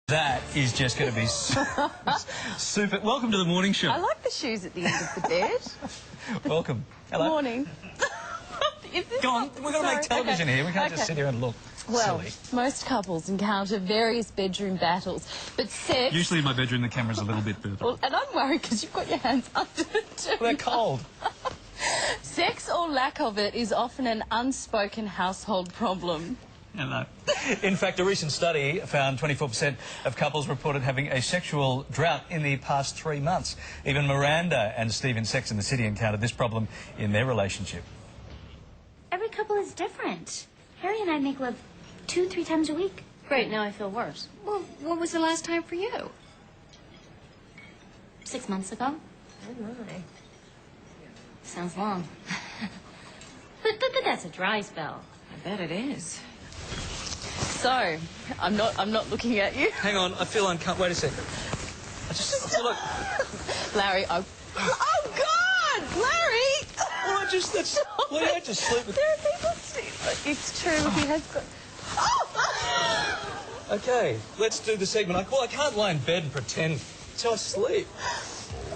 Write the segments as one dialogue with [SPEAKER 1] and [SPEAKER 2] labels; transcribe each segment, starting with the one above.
[SPEAKER 1] That is just going to be super. Welcome to the morning show.
[SPEAKER 2] I like the shoes at the end of the bed.
[SPEAKER 1] Welcome. Hello.
[SPEAKER 2] Morning.
[SPEAKER 1] Go on. We're going to make television here. We can't just sit here and look silly.
[SPEAKER 2] Most couples encounter various bedroom battles, but sex...
[SPEAKER 1] Usually in my bedroom the camera's a little bit further.
[SPEAKER 2] Well, and I'm worried because you've got your hands under it too.
[SPEAKER 1] They're cold.
[SPEAKER 2] Sex or lack of it is often an unspoken household problem.
[SPEAKER 1] Hello. In fact, a recent study found 24% of couples reported having a sexual drought in the past 3 months. Even Miranda and Steve in Sex and the City encountered this problem in their relationship.
[SPEAKER 3] Every couple is different. Harry and I make love 2-3 times a week.
[SPEAKER 4] Great, now I feel worse.
[SPEAKER 3] Well, when was the last time for you? 6 months ago.
[SPEAKER 4] Oh, my.
[SPEAKER 3] Sounds long. but that's a dry spell.
[SPEAKER 4] I bet it is.
[SPEAKER 2] So, I'm not looking at you.
[SPEAKER 1] Hang on, I feel uncomfortable. Wait a second. I feel like...
[SPEAKER 2] Larry, oh God! Larry!
[SPEAKER 1] Well, well, you had to sleep with...
[SPEAKER 2] There are people still... It's true, he has got...
[SPEAKER 1] Okay, let's do the segment. Well, I can't lie in bed and pretend till I sleep.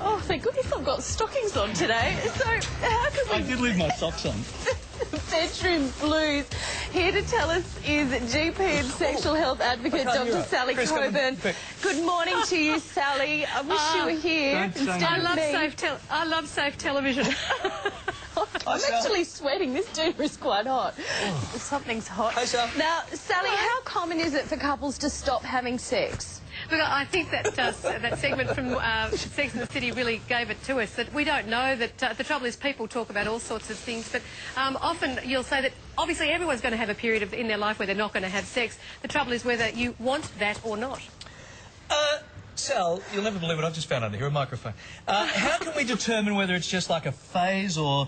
[SPEAKER 2] Oh, thank goodness I've got stockings on today. So, how can we...
[SPEAKER 1] I did leave my socks on.
[SPEAKER 2] Bedroom blues. Here to tell us is GP and sexual health advocate Dr. Sally
[SPEAKER 1] Chris,
[SPEAKER 2] Coburn. Good morning to you, Sally. I wish you were here instead of me.
[SPEAKER 4] I love safe television.
[SPEAKER 2] I'm actually sweating. This dinner is quite hot. Something's hot.
[SPEAKER 1] Hey, Sal.
[SPEAKER 2] Now, Sally, how common is it for couples to stop having sex?
[SPEAKER 4] Look, I think that that segment from Sex and the City really gave it to us, that we don't know that the trouble is people talk about all sorts of things, but often you'll say that obviously everyone's going to have a period in their life where they're not going to have sex. The trouble is whether you want that or not.
[SPEAKER 1] Sal, you'll never believe what I've just found under here, a microphone. How can we determine whether it's just like a phase or...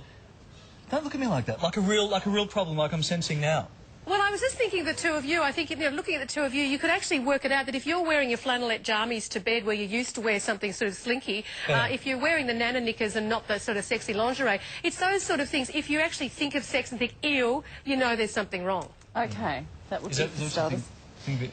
[SPEAKER 1] Don't look at me like that. Like a real problem like I'm sensing now.
[SPEAKER 4] Well, I was just thinking of the two of you. I think, looking at the two of you, you could actually work it out that if you're wearing your flannelette jammies to bed where you used to wear something sort of slinky, if you're wearing the nana knickers and not the sort of sexy lingerie, it's those sort of things. If you actually think of sex and think, ew, you know there's something wrong.
[SPEAKER 2] Okay, that would be the
[SPEAKER 1] start.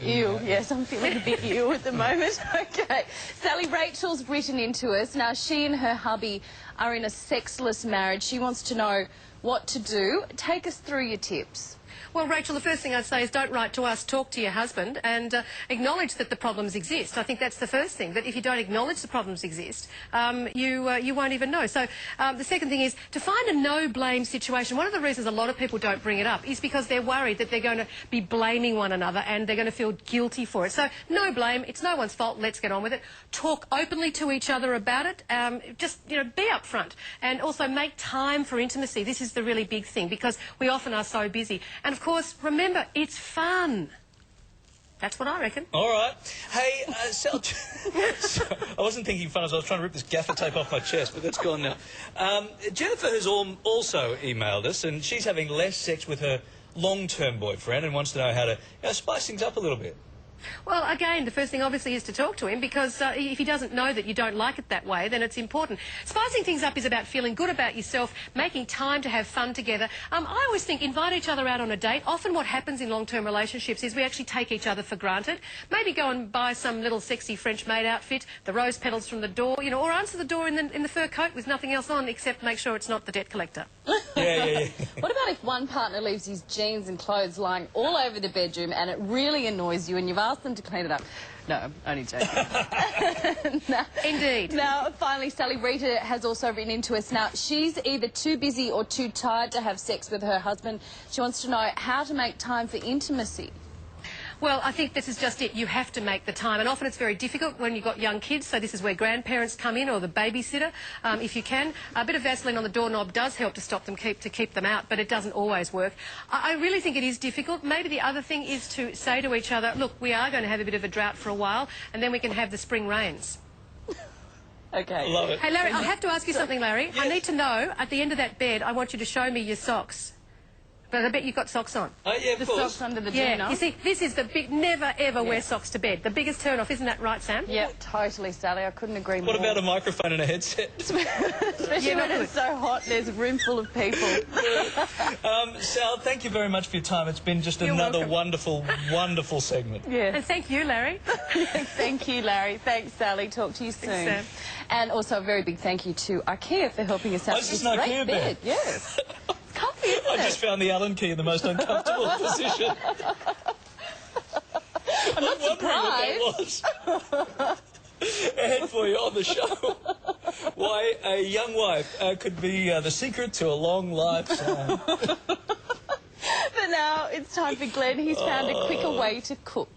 [SPEAKER 2] Ew, yes, I'm feeling a bit ew at the moment. Okay. Sally, Rachel's written into us. Now, she and her hubby are in a sexless marriage. She wants to know what to do. Take us through your tips.
[SPEAKER 4] Well, Rachel, the first thing I'd say is don't write to us, talk to your husband and acknowledge that the problems exist. I think that's the first thing, that if you don't acknowledge the problems exist, you won't even know. So the second thing is to find a no-blame situation. One of the reasons a lot of people don't bring it up is because they're worried that they're going to be blaming one another and they're going to feel guilty for it. So no blame, it's no one's fault, let's get on with it. Talk openly to each other about it. Just, be upfront and also make time for intimacy. This is the really big thing because we often are so busy. And of course, remember, it's fun. That's what I reckon.
[SPEAKER 1] All right. Hey, Sal, I wasn't thinking fun as I was trying to rip this gaffer tape off my chest, but that's gone now. Jennifer has also emailed us, and she's having less sex with her long-term boyfriend and wants to know how to spice things up a little bit.
[SPEAKER 4] Well, again, the first thing obviously is to talk to him because if he doesn't know that you don't like it that way, then it's important. Spicing things up is about feeling good about yourself, making time to have fun together. I always think invite each other out on a date. Often what happens in long-term relationships is we actually take each other for granted. Maybe go and buy some little sexy French maid outfit, the rose petals from the door, or answer the door in the fur coat with nothing else on except make sure it's not the debt collector.
[SPEAKER 1] Yeah.
[SPEAKER 2] What about if one partner leaves his jeans and clothes lying all over the bedroom and it really annoys you and you've asked them to clean it up? No, I'm only joking.
[SPEAKER 4] Indeed.
[SPEAKER 2] Now, finally, Sally, Rita has also written into us. Now, she's either too busy or too tired to have sex with her husband. She wants to know how to make time for intimacy.
[SPEAKER 4] Well, I think this is just it. You have to make the time. And often it's very difficult when you've got young kids, so this is where grandparents come in or the babysitter, if you can. A bit of Vaseline on the doorknob does help to stop them, to keep them out, but it doesn't always work. I really think it is difficult. Maybe the other thing is to say to each other, look, we are going to have a bit of a drought for a while, and then we can have the spring rains.
[SPEAKER 2] Okay.
[SPEAKER 1] Love it.
[SPEAKER 4] Hey, Larry, I have to ask you something, Larry.
[SPEAKER 1] Yes.
[SPEAKER 4] I need to know, at the end of that bed, I want you to show me your socks. But I bet you've got socks on.
[SPEAKER 1] Oh, yeah, of
[SPEAKER 2] The
[SPEAKER 1] course.
[SPEAKER 2] socks under the
[SPEAKER 4] Yeah,
[SPEAKER 2] jeans.
[SPEAKER 4] you see, this is the big, never ever wear socks to bed. The biggest turn-off, isn't that right, Sam?
[SPEAKER 2] Yep, totally, Sally. I couldn't agree more.
[SPEAKER 1] What about a microphone and a headset?
[SPEAKER 2] Especially
[SPEAKER 4] Yeah,
[SPEAKER 2] when
[SPEAKER 4] not
[SPEAKER 2] it's so hot, there's a room full of people.
[SPEAKER 1] Sal, thank you very much for your time. It's been just
[SPEAKER 4] You're
[SPEAKER 1] another
[SPEAKER 4] welcome.
[SPEAKER 1] wonderful, wonderful segment.
[SPEAKER 2] Yeah.
[SPEAKER 4] And thank you, Larry.
[SPEAKER 2] Thank you, Larry. Thanks, Sally. Talk to you soon.
[SPEAKER 4] Sam.
[SPEAKER 2] And also a very big thank you to IKEA for helping us out
[SPEAKER 1] Oh,
[SPEAKER 2] with
[SPEAKER 1] this
[SPEAKER 2] this
[SPEAKER 1] is an
[SPEAKER 2] great
[SPEAKER 1] IKEA
[SPEAKER 2] bed.
[SPEAKER 1] bed.
[SPEAKER 2] Yes. It's comfy, isn't
[SPEAKER 1] I
[SPEAKER 2] it?
[SPEAKER 1] just found the Allen key in the most uncomfortable position.
[SPEAKER 2] I'm not
[SPEAKER 1] Wondering
[SPEAKER 2] surprised.
[SPEAKER 1] what that was. Ahead for you on the show. Why a young wife could be the secret to a long life.
[SPEAKER 2] But now it's time for Glenn. He's found a quicker way to cook.